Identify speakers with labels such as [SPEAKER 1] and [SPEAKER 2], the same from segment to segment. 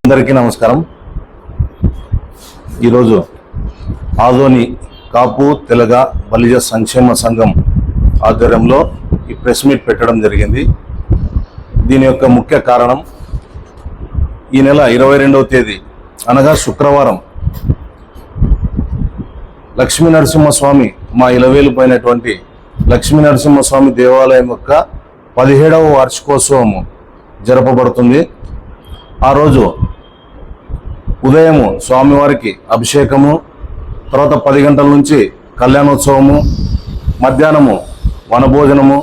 [SPEAKER 1] అందరికీ నమస్కారం. ఈరోజు ఆదోని కాపు తెలగ బలిజ సంక్షేమ సంఘం ఆధ్వర్యంలో ఈ ప్రెస్ మీట్ పెట్టడం జరిగింది. దీని యొక్క ముఖ్య కారణం ఈ నెల 22వ తేదీ అనగా శుక్రవారం లక్ష్మీ నరసింహస్వామి మా ఇలవేలుపోయినటువంటి లక్ష్మీ నరసింహస్వామి దేవాలయం యొక్క 17వ వార్షికోత్సవం జరపబడుతుంది. ఆ రోజు ఉదయము స్వామివారికి అభిషేకము, తర్వాత 10 గంటల నుంచి కళ్యాణోత్సవము, మధ్యాహ్నము వనభోజనము,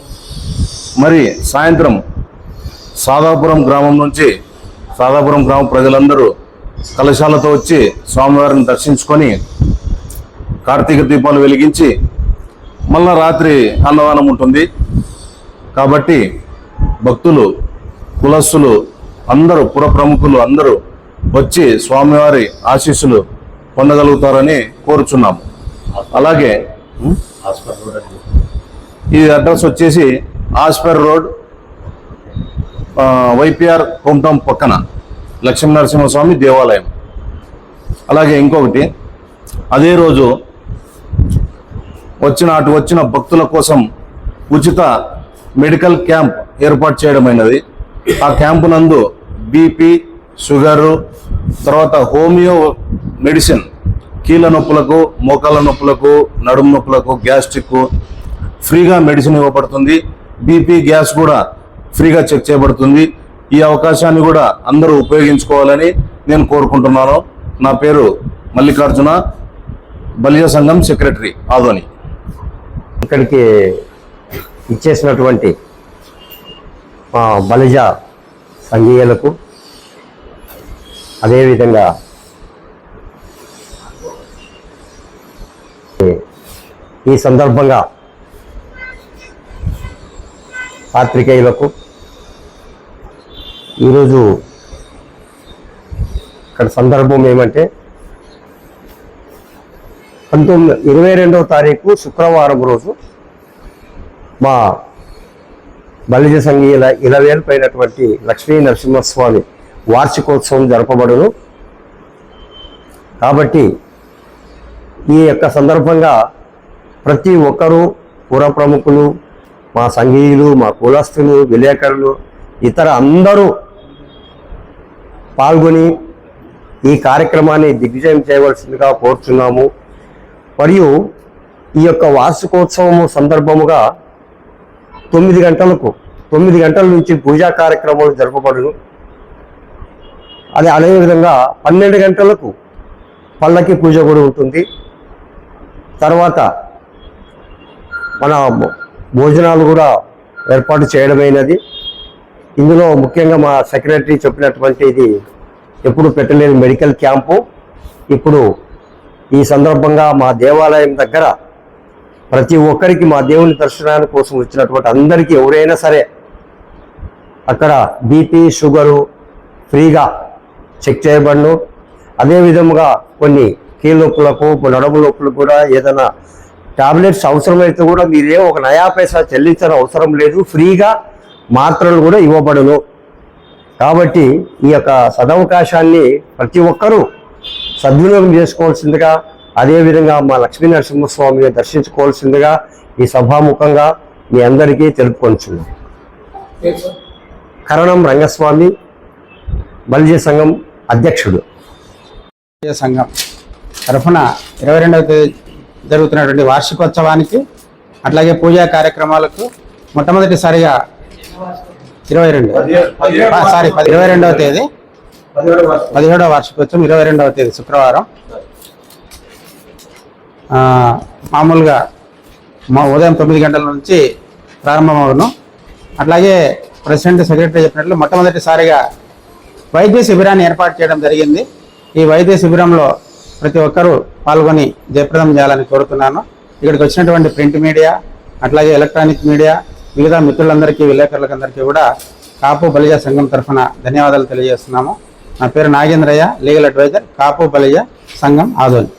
[SPEAKER 1] మరి సాయంత్రం సాదాపురం గ్రామం నుంచి సాదాపురం గ్రామ ప్రజలందరూ కలశాలతో వచ్చి స్వామివారిని దర్శించుకొని కార్తీక దీపాలు వెలిగించి మళ్ళా రాత్రి అన్నదానం ఉంటుంది. కాబట్టి భక్తులు, కులస్తులు అందరూ, పుర ప్రముఖులు అందరూ వచ్చి స్వామివారి ఆశీస్సులు పొందగలుగుతారని కోరుచున్నాము. అలాగే ఈ అడ్రస్ వచ్చేసి as per road, YPR home town పక్కన లక్ష్మీ నరసింహస్వామి దేవాలయం. అలాగే ఇంకొకటి, అదే రోజు వచ్చిన భక్తుల కోసం ఉచిత మెడికల్ క్యాంప్ ఏర్పాటు చేయడమైనది. ఆ క్యాంపు నందు బీపీ, షుగరు, తర్వాత హోమియో మెడిసిన్, కీళ్ళ నొప్పులకు, మోకాళ్ళ నొప్పులకు, నడుము నొప్పులకు, గ్యాస్ట్రిక్ ఫ్రీగా మెడిసిన్ ఇవ్వబడుతుంది. బీపీ, గ్యాస్ కూడా ఫ్రీగా చెక్ చేయబడుతుంది. ఈ అవకాశాన్ని కూడా అందరూ ఉపయోగించుకోవాలని నేను కోరుకుంటున్నాను. నా పేరు మల్లికార్జున, బలిజ సంఘం సెక్రటరీ, ఆదోని.
[SPEAKER 2] ఇక్కడికి ఇచ్చేసినటువంటి బలిజ సంఘీయులకు, అదేవిధంగా ఈ సందర్భంగా పాత్రికేయులకు, ఈరోజు ఇక్కడ సందర్భం ఏమంటే 22వ తారీఖు శుక్రవారం రోజు మా బలిజ సంఘీయుల ఇలవేల్పైనటువంటి లక్ష్మీ నరసింహస్వామి వార్షికోత్సవం జరపబడును. కాబట్టి ఈ యొక్క సందర్భంగా ప్రతి ఒక్కరూ, పుర ప్రముఖులు, మా సంఘీయులు, మా కులస్తులు, విలేకరులు, ఇతర అందరూ పాల్గొని ఈ కార్యక్రమాన్ని దిగ్విజయం చేయవలసిందిగా కోరుచున్నాము. మరియు ఈ యొక్క వార్షికోత్సవము సందర్భముగా 9 గంటల నుంచి పూజా కార్యక్రమాలు జరపబడును. అదేవిధంగా 12 గంటలకు పల్లకి పూజ కూడా ఉంటుంది. తర్వాత మన భోజనాలు కూడా ఏర్పాటు చేయడమైనది. ఇందులో ముఖ్యంగా మా సెక్రటరీ చెప్పినటువంటి ఇది ఎప్పుడు పెట్టలేని మెడికల్ క్యాంపు ఇప్పుడు ఈ సందర్భంగా మా దేవాలయం దగ్గర ప్రతి ఒక్కరికి, మా దేవుని దర్శనానికి కోసం వచ్చినటువంటి అందరికీ ఎవరైనా సరే అక్కడ బీపీ, షుగరు ఫ్రీగా చెక్ చేయబడును. అదేవిధముగా కొన్ని కీళ్ళ నొప్పులకు, నడుము నొప్పులకు కూడా ఏదైనా టాబ్లెట్స్ అవసరమైతే కూడా మీరే ఒక నయా పైసా చెల్లించడం అవసరం లేదు, ఫ్రీగా మాత్రలు కూడా ఇవ్వబడును. కాబట్టి ఈ యొక్క సదవకాశాన్ని ప్రతి ఒక్కరూ సద్వినియోగం చేసుకోవాల్సిందిగా, అదేవిధంగా మా లక్ష్మీ నరసింహస్వామిని దర్శించుకోవాల్సిందిగా ఈ సభాముఖంగా మీ అందరికీ తెలుపుకొంచున్నాం. కరణం రంగస్వామి, బలిజ సంఘం అధ్యక్షుడు.
[SPEAKER 3] బలిజ సంఘం తరఫున 22వ తేదీ జరుగుతున్నటువంటి వార్షికోత్సవానికి, అట్లాగే పూజా కార్యక్రమాలకు మొట్టమొదటిసారిగా 22వ తేదీ 17వ వార్షికోత్సవం 22వ తేదీ శుక్రవారం మామూలుగా ఉదయం 9 గంటల నుంచి ప్రారంభమవును. అట్లాగే ప్రెసిడెంట్, సెక్రటరీ చెప్పినట్లు మొట్టమొదటిసారిగా వైద్య శిబిరాన్ని ఏర్పాటు చేయడం జరిగింది. ఈ వైద్య శిబిరంలో ప్రతి ఒక్కరూ పాల్గొని జయప్రదం చేయాలని కోరుతున్నాను. ఇక్కడికి వచ్చినటువంటి ప్రింట్ మీడియా, అట్లాగే ఎలక్ట్రానిక్ మీడియా, మిగతా మిత్రులందరికీ, విలేకరులందరికీ కూడా కాపు బలిజ సంఘం తరఫున ధన్యవాదాలు తెలియజేస్తున్నాము. నా పేరు నాగేంద్రయ్య, లీగల్ అడ్వైజర్, కాపు బలిజ సంఘం, ఆదోని.